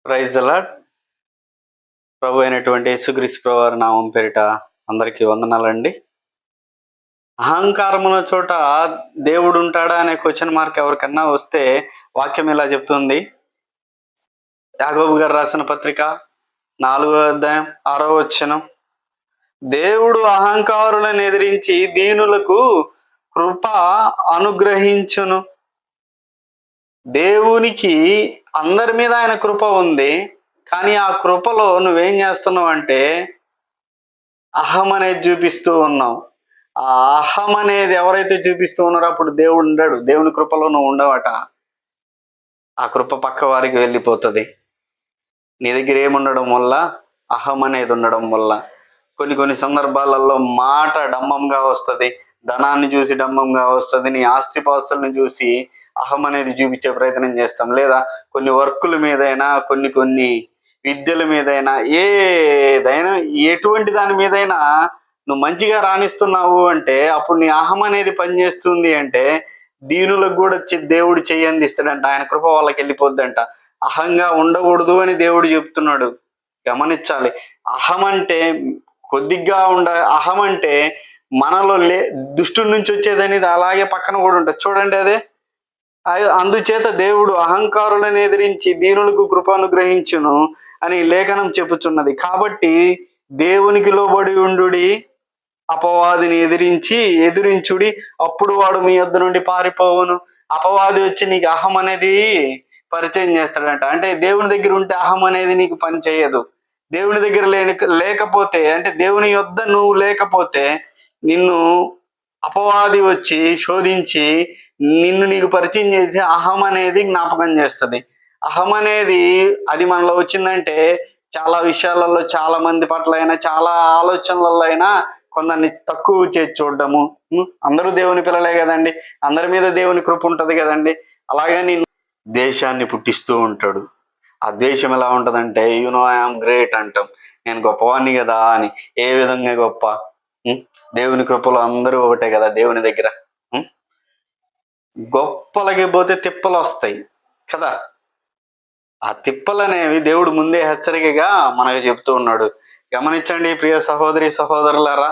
Praise the lord. ప్రభు అయినటువంటి యేసుక్రీస్తు ప్రభు వారి నామం పేరిట అందరికీ వందనాలండి. అహంకారమున్న చోట దేవుడు ఉంటాడా అనే క్వశ్చన్ మార్క్ ఎవరికన్నా వస్తే వాక్యం ఇలా చెప్తుంది. యాకోబు గారు రాసిన పత్రిక 4వ అధ్యాయం 6వ వచనం, దేవుడు అహంకారులను ఎదిరించి దీనులకు కృప అనుగ్రహించును. దేవునికి అందరి మీద ఆయన కృప ఉంది, కానీ ఆ కృపలో నువ్వేం చేస్తున్నావు అంటే అహం అనేది చూపిస్తూ ఉన్నావు. ఆ అహం అనేది ఎవరైతే చూపిస్తూ ఉన్నారో అప్పుడు దేవుడు ఉండడు. దేవుని కృపలో నువ్వు ఉండవట. ఆ కృప పక్క వారికి వెళ్ళిపోతుంది. నీ దగ్గర ఏముండడం వల్ల? అహం అనేది ఉండడం వల్ల. కొన్ని సందర్భాలలో మాట డంబంగా వస్తుంది, ధనాన్ని చూసి డంబంగా వస్తుంది, నీ ఆస్తిపాస్తులను చూసి అహం అనేది చూపించే ప్రయత్నం చేస్తాం. లేదా కొన్ని వర్కుల మీదైనా, కొన్ని విద్యల మీదైనా, ఏదైనా ఎటువంటి దాని మీదైనా నువ్వు మంచిగా రాణిస్తున్నావు అంటే అప్పుడు నీ అహం అనేది పనిచేస్తుంది. అంటే దీనులకు కూడా దేవుడు చెయ్యంది ఇస్తాడంట. ఆయన కృప వాళ్ళకి వెళ్ళిపోద్దంట. అహంగా ఉండకూడదు అని దేవుడు చెప్తున్నాడు. గమనించాలి. అహం అంటే కొద్దిగా అహం అంటే మనలో దుష్టుల నుంచి వచ్చేదనేది అలాగే పక్కన కూడా ఉంటుంది. చూడండి, అదే అందుచేత దేవుడు అహంకారులను ఎదిరించి దీనులకు కృప అనుగ్రహించును అని లేఖనం చెప్పుచున్నది. కాబట్టి దేవునికి లోబడి ఉండుడి, అపవాదిని ఎదిరించుడి, అప్పుడు వాడు మీ యొద్ద నుండి పారిపోవును. అపవాది వచ్చి నీకు అహం అనేది పరిచయం చేస్తాడంట. అంటే దేవుని దగ్గర ఉంటే అహం అనేది నీకు పని చేయదు. దేవుని దగ్గర లేకపోతే, అంటే దేవుని యొద్ద నువ్వు లేకపోతే నిన్ను అపవాది వచ్చి శోధించి నిన్ను నీకు పరిచయం చేసి అహం అనేది జ్ఞాపకం చేస్తుంది. అహం అనేది అది మనలో వచ్చిందంటే చాలా విషయాలలో, చాలా మంది పట్ల అయినా, చాలా ఆలోచనలలో అయినా కొందరిని తక్కువ చేసి చూడడము. అందరూ దేవుని పిల్లలే కదండి, అందరి మీద దేవుని కృప ఉంటుంది కదండి. అలాగని ద్వేషాన్ని పుట్టిస్తూ ఉంటాడు. ఆ ద్వేషం ఎలా ఉంటుందంటే, ఐఎమ్ గ్రేట్ అంటాం, నేను గొప్పవాణ్ణి కదా అని. ఏ విధంగా గొప్ప? దేవుని కృపలో అందరూ ఒకటే కదా దేవుని దగ్గర. గొప్పలకి పోతే తిప్పలు వస్తాయి కదా. ఆ తిప్పలు అనేవి దేవుడు ముందే హెచ్చరికగా మనకు చెప్తూ ఉన్నాడు. గమనించండి ప్రియ సహోదరి సహోదరులారా,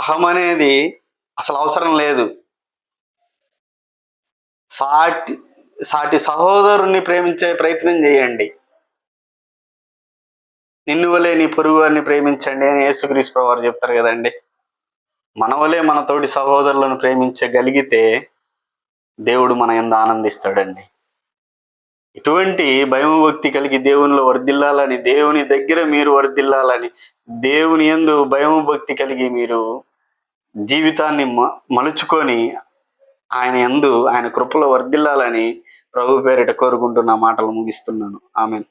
అహం అనేది అసలు అవసరం లేదు. సాటి సహోదరుణ్ణి ప్రేమించే ప్రయత్నం చేయండి. నిన్ను వలే నీ పొరుగు వారిని ప్రేమించండి అని యేసుక్రీస్తు ప్రభువు వారు చెప్తారు కదండి. మన వలే మన తోటి సహోదరులను ప్రేమించగలిగితే దేవుడు మన యందు ఆనందిస్తాడండి. ఇటువంటి భయం భక్తి కలిగి దేవునిలో వర్ధిల్లాలని, దేవుని దగ్గర మీరు వర్ధిల్లాలని, దేవుని యందు భయం భక్తి కలిగి మీరు జీవితాన్ని మలుచుకొని ఆయన యందు, ఆయన కృపలో వర్ధిల్లాలని ప్రభు పేరిట కోరుకుంటూ నా మాటలు ముగిస్తున్నాను. ఆమేన్.